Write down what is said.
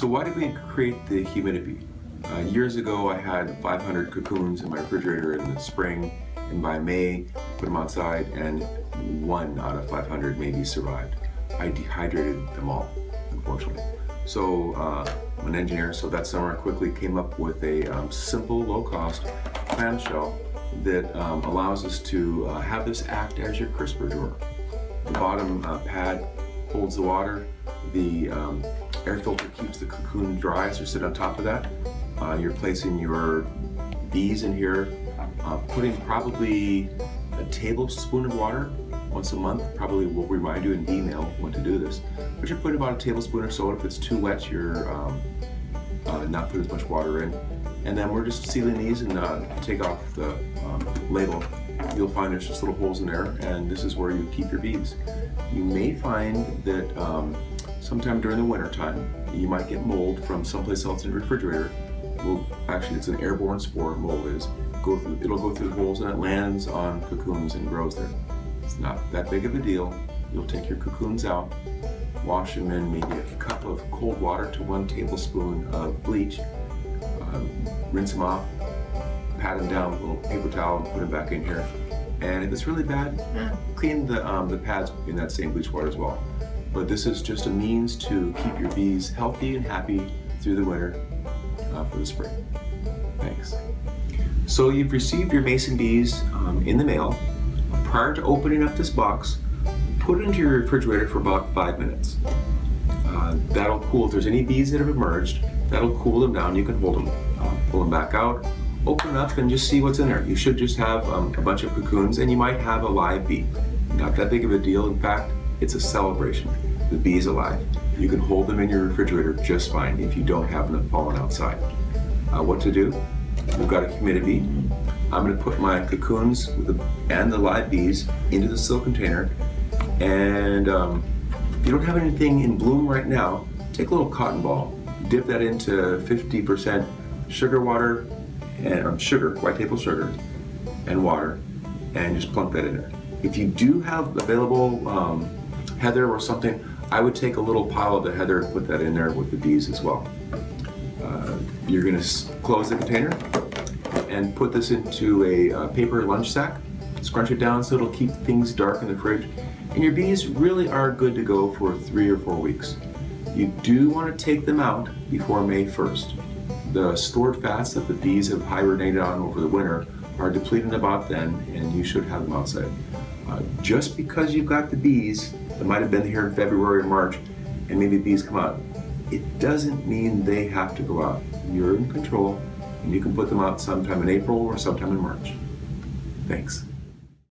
So why did we create the HumidiBee? Years ago I had 500 cocoons in my refrigerator in the spring, and by May I put them outside and 1 out of 500 maybe survived. I dehydrated them all, unfortunately. So I'm an engineer, so that summer I quickly came up with a simple, low-cost clamshell that allows us to have this act as your crisper drawer. The bottom pad holds the water. The air filter keeps the cocoon dry, so sit on top of that. You're placing your bees in here, putting probably a tablespoon of water once a month. Probably will remind you in email when to do this. But you're putting about a tablespoon or so. If it's too wet, you're not putting as much water in. And then we're just sealing these and take off the label. You'll find there's just little holes in there, and this is where you keep your bees. You may find that sometime during the winter time, you might get mold from someplace else in your refrigerator. Well, actually, it's an airborne spore, mold is. It'll go through the holes and it lands on cocoons and grows there. It's not that big of a deal. You'll take your cocoons out, wash them in maybe a cup of cold water to 1 tablespoon of bleach, rinse them off, pat them down with a little paper towel and put them back in here. And if it's really bad, clean the pads in that same bleach water as well. But this is just a means to keep your bees healthy and happy through the winter for the spring. Thanks. So you've received your mason bees in the mail. Prior to opening up this box, put it into your refrigerator for about 5 minutes. That'll cool. If there's any bees that have emerged, that'll cool them down. You can hold them, pull them back out, open up and just see what's in there. You should just have a bunch of cocoons, and you might have a live bee. Not that big of a deal. In fact, it's a celebration. The bee is alive. You can hold them in your refrigerator just fine if you don't have enough pollen outside. What to do? We've got a HumidiBee. I'm going to put my cocoons and the live bees into the silk container. And if you don't have anything in bloom right now, take a little cotton ball, dip that into 50% sugar water and white table sugar and water, and just plunk that in there. If you do have available heather or something, I would take a little pile of the heather and put that in there with the bees as well. You're going to close the container and put this into a paper lunch sack. Scrunch it down so it'll keep things dark in the fridge. And your bees really are good to go for 3 or 4 weeks. You do want to take them out before May 1st. The stored fats that the bees have hibernated on over the winter are depleting about then, and you should have them outside. Just because you've got the bees that might have been here in February or March, and maybe bees come out, it doesn't mean they have to go out. You're in control, and you can put them out sometime in April or sometime in March. Thanks.